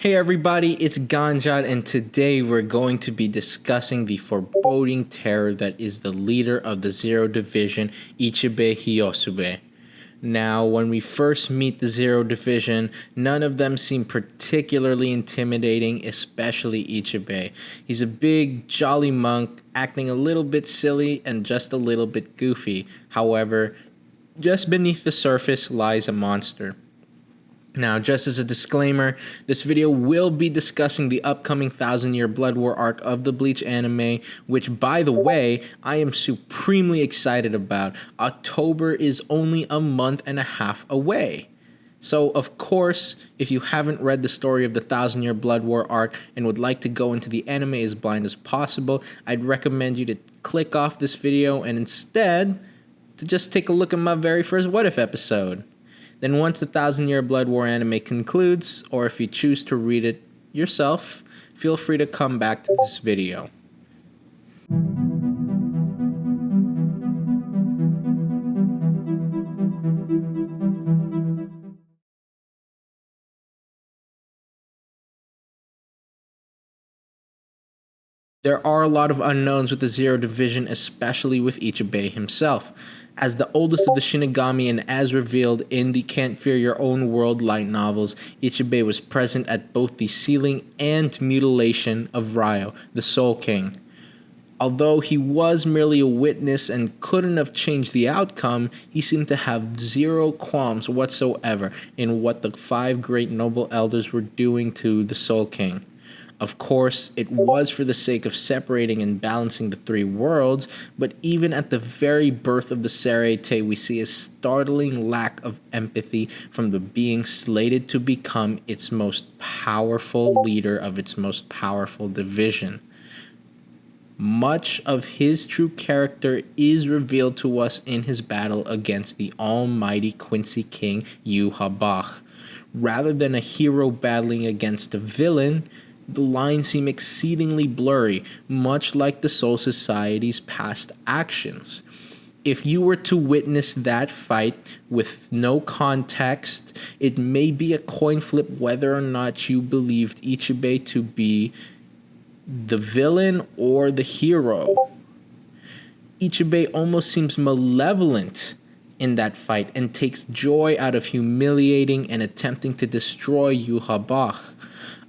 Hey everybody, it's Ganjad, and today we're going to be discussing the foreboding terror that is the leader of the Zero Division, Ichibe Hyosube. Now, when we first meet the Zero Division, none of them seem particularly intimidating, especially Ichibe. He's a big, jolly monk, acting a little bit silly and just a little bit goofy. However, just beneath the surface lies a monster. Now, just as a disclaimer, this video will be discussing the upcoming Thousand-Year Blood War arc of the Bleach anime, which, by the way, I am supremely excited about. October is only a month and a half away. So, of course, if you haven't read the story of the Thousand-Year Blood War arc and would like to go into the anime as blind as possible, I'd recommend you to click off this video and instead to just take a look at my very first What If episode. Then once the Thousand-Year Blood War anime concludes, or if you choose to read it yourself, feel free to come back to this video. There are a lot of unknowns with the Zero Division, especially with Ichibe himself. As the oldest of the Shinigami and as revealed in the Can't Fear Your Own World light novels, Ichibe was present at both the sealing and mutilation of Ryo, the Soul King. Although he was merely a witness and couldn't have changed the outcome, he seemed to have zero qualms whatsoever in what the five great noble elders were doing to the Soul King. Of course, it was for the sake of separating and balancing the three worlds, but even at the very birth of the Saraite, we see a startling lack of empathy from the being slated to become its most powerful leader of its most powerful division. Much of his true character is revealed to us in his battle against the almighty Quincy King Yhwach. Rather than a hero battling against a villain, the lines seem exceedingly blurry, much like the Soul Society's past actions. If you were to witness that fight with no context, it may be a coin flip whether or not you believed Ichibe to be the villain or the hero. Ichibe almost seems malevolent in that fight and takes joy out of humiliating and attempting to destroy Yhwach.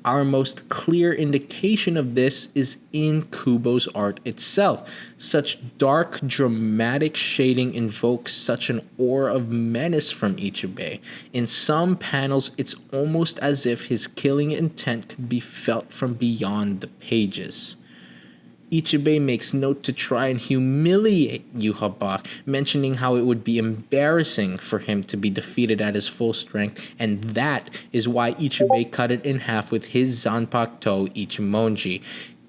Our most clear indication of this is in Kubo's art itself. Such dark, dramatic shading invokes such an aura of menace from Ichibe. In some panels, it's almost as if his killing intent could be felt from beyond the pages. Ichibe makes note to try and humiliate Yhwach, mentioning how it would be embarrassing for him to be defeated at his full strength, and that is why Ichibe cut it in half with his Zanpakuto Ichimonji.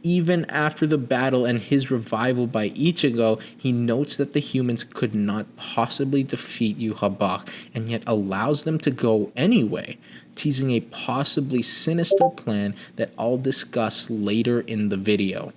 Even after the battle and his revival by Ichigo, he notes that the humans could not possibly defeat Yhwach, and yet allows them to go anyway, teasing a possibly sinister plan that I'll discuss later in the video.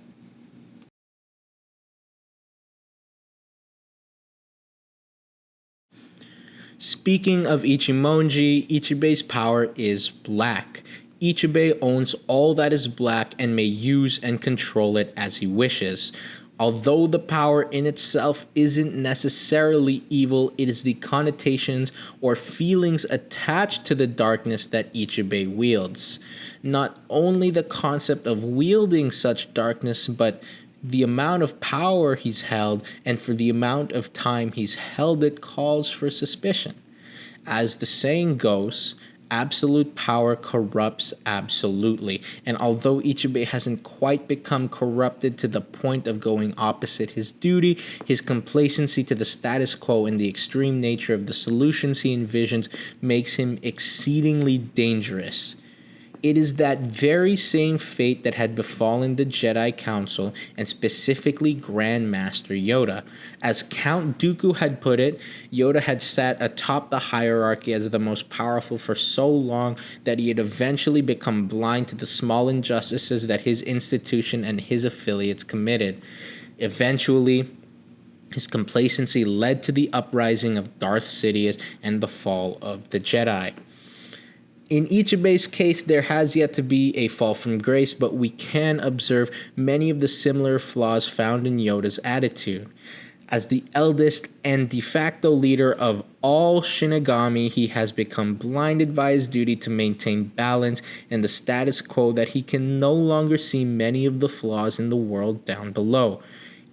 Speaking of Ichimonji, Ichibe's power is black. Ichibe owns all that is black and may use and control it as he wishes. Although the power in itself isn't necessarily evil, it is the connotations or feelings attached to the darkness that Ichibe wields. Not only the concept of wielding such darkness, but the amount of power he's held and for the amount of time he's held it calls for suspicion. As the saying goes, absolute power corrupts absolutely, and although Ichibe hasn't quite become corrupted to the point of going opposite his duty, his complacency to the status quo and the extreme nature of the solutions he envisions makes him exceedingly dangerous. It is that very same fate that had befallen the Jedi Council, and specifically Grand Master Yoda. As Count Dooku had put it, Yoda had sat atop the hierarchy as the most powerful for so long that he had eventually become blind to the small injustices that his institution and his affiliates committed. Eventually, his complacency led to the uprising of Darth Sidious and the fall of the Jedi. In Ichibe's case, there has yet to be a fall from grace, but we can observe many of the similar flaws found in Yoda's attitude. As the eldest and de facto leader of all Shinigami, he has become blinded by his duty to maintain balance and the status quo that he can no longer see many of the flaws in the world down below.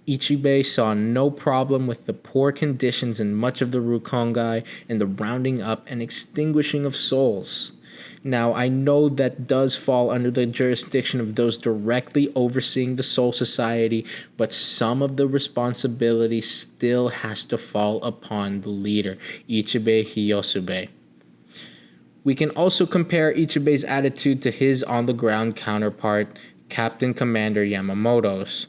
Ichibe saw no problem with the poor conditions in much of the Rukongai and the rounding up and extinguishing of souls. Now, I know that does fall under the jurisdiction of those directly overseeing the Soul Society, but some of the responsibility still has to fall upon the leader, Ichibe Hyosube. We can also compare Ichibe's attitude to his on-the-ground counterpart, Captain Commander Yamamoto's.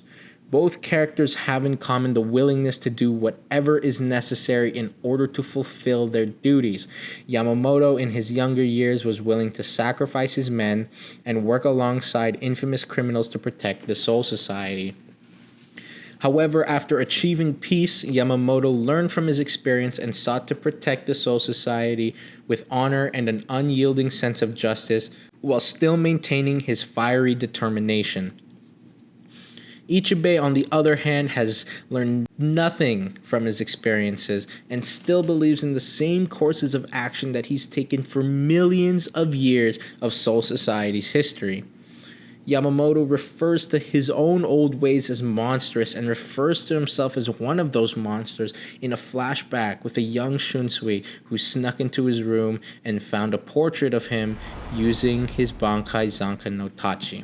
Both characters have in common the willingness to do whatever is necessary in order to fulfill their duties. Yamamoto in his younger years was willing to sacrifice his men and work alongside infamous criminals to protect the Soul Society. However, after achieving peace, Yamamoto learned from his experience and sought to protect the Soul Society with honor and an unyielding sense of justice, while still maintaining his fiery determination. Ichibe, on the other hand, has learned nothing from his experiences and still believes in the same courses of action that he's taken for millions of years of Soul Society's history. Yamamoto refers to his own old ways as monstrous and refers to himself as one of those monsters in a flashback with a young Shunsui who snuck into his room and found a portrait of him using his Bankai Zanka no Tachi.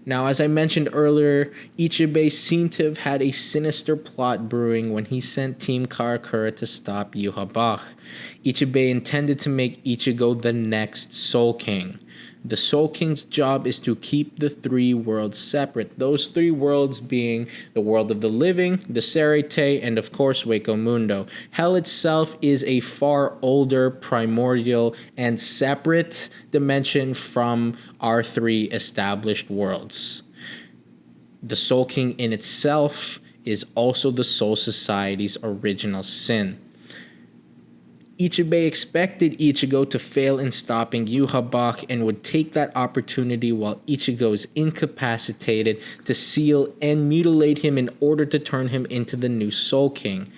Now, as I mentioned earlier, Ichibe seemed to have had a sinister plot brewing when he sent Team Karakura to stop Yhwach. Ichibe intended to make Ichigo the next Soul King. The Soul King's job is to keep the three worlds separate, those three worlds being the world of the living, the Serete, and of course Hueco Mundo. Hell itself is a far older, primordial, and separate dimension from our three established worlds. The Soul King in itself is also the Soul Society's original sin. Ichibe expected Ichigo to fail in stopping Yhwach and would take that opportunity while Ichigo is incapacitated to seal and mutilate him in order to turn him into the new Soul King.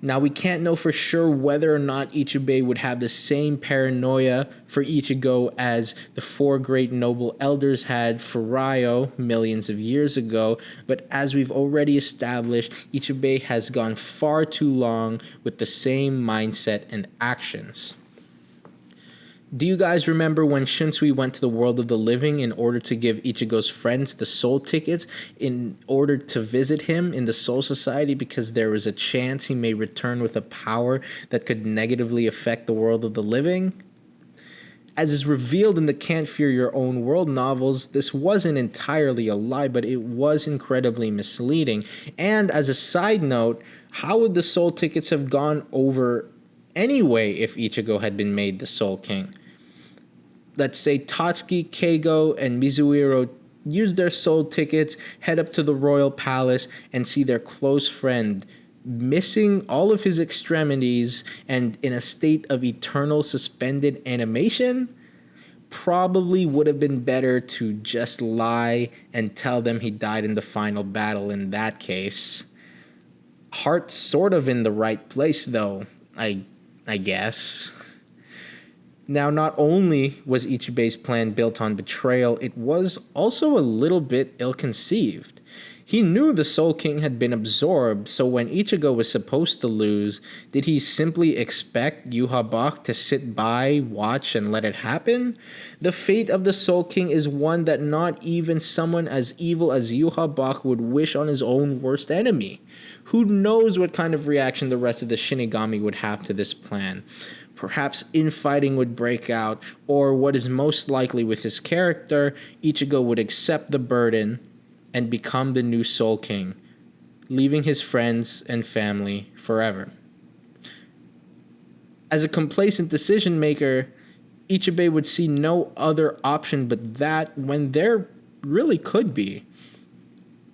Now, we can't know for sure whether or not Ichibe would have the same paranoia for Ichigo as the four great noble elders had for Ryo millions of years ago, but as we've already established, Ichibe has gone far too long with the same mindset and actions. Do you guys remember when Shunsui went to the world of the living in order to give Ichigo's friends the soul tickets in order to visit him in the Soul Society because there was a chance he may return with a power that could negatively affect the world of the living? As is revealed in the Can't Fear Your Own World novels, this wasn't entirely a lie, but it was incredibly misleading. And as a side note, how would the soul tickets have gone over anyway if Ichigo had been made the Soul King? Let's say Tatsuki, Keigo, and Mizuhiro use their soul tickets, head up to the royal palace, and see their close friend missing all of his extremities and in a state of eternal suspended animation. Probably would have been better to just lie and tell them he died in the final battle in that case. Heart's sort of in the right place though, I guess. Now, not only was Ichibe's plan built on betrayal, it was also a little bit ill-conceived. He knew the Soul King had been absorbed, so when Ichigo was supposed to lose, did he simply expect Yhwach to sit by, watch, and let it happen? The fate of the Soul King is one that not even someone as evil as Yhwach would wish on his own worst enemy. Who knows what kind of reaction the rest of the Shinigami would have to this plan? Perhaps infighting would break out, or what is most likely with his character, Ichigo would accept the burden and become the new Soul King, leaving his friends and family forever. As a complacent decision maker, Ichibe would see no other option but that when there really could be.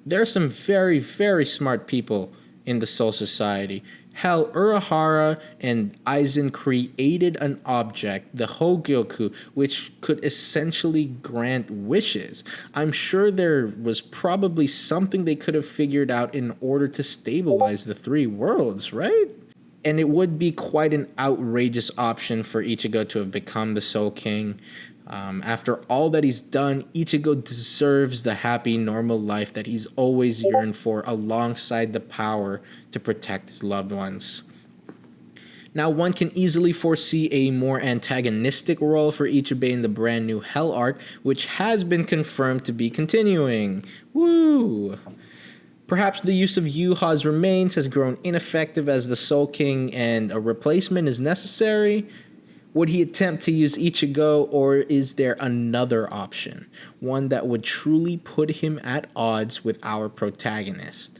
There are some very, very smart people in the Soul Society. Hell, Urahara and Aizen created an object, the Hogyoku, which could essentially grant wishes. I'm sure there was probably something they could have figured out in order to stabilize the three worlds, right? And it would be quite an outrageous option for Ichigo to have become the Soul King. After all that he's done, Ichigo deserves the happy, normal life that he's always yearned for, alongside the power to protect his loved ones. Now, one can easily foresee a more antagonistic role for Ichibe in the brand new Hell arc, which has been confirmed to be continuing. Woo! Perhaps the use of Yuha's remains has grown ineffective as the Soul King and a replacement is necessary. Would he attempt to use Ichigo, or is there another option? One that would truly put him at odds with our protagonist?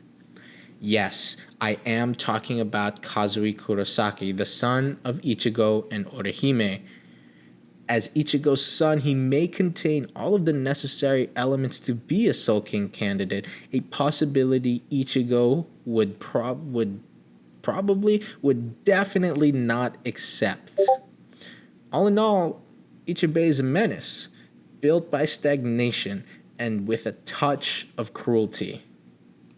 Yes, I am talking about Kazui Kurosaki, the son of Ichigo and Orihime. As Ichigo's son, he may contain all of the necessary elements to be a Soul King candidate, a possibility Ichigo would definitely not accept. All in all, Ichibe is a menace, built by stagnation and with a touch of cruelty.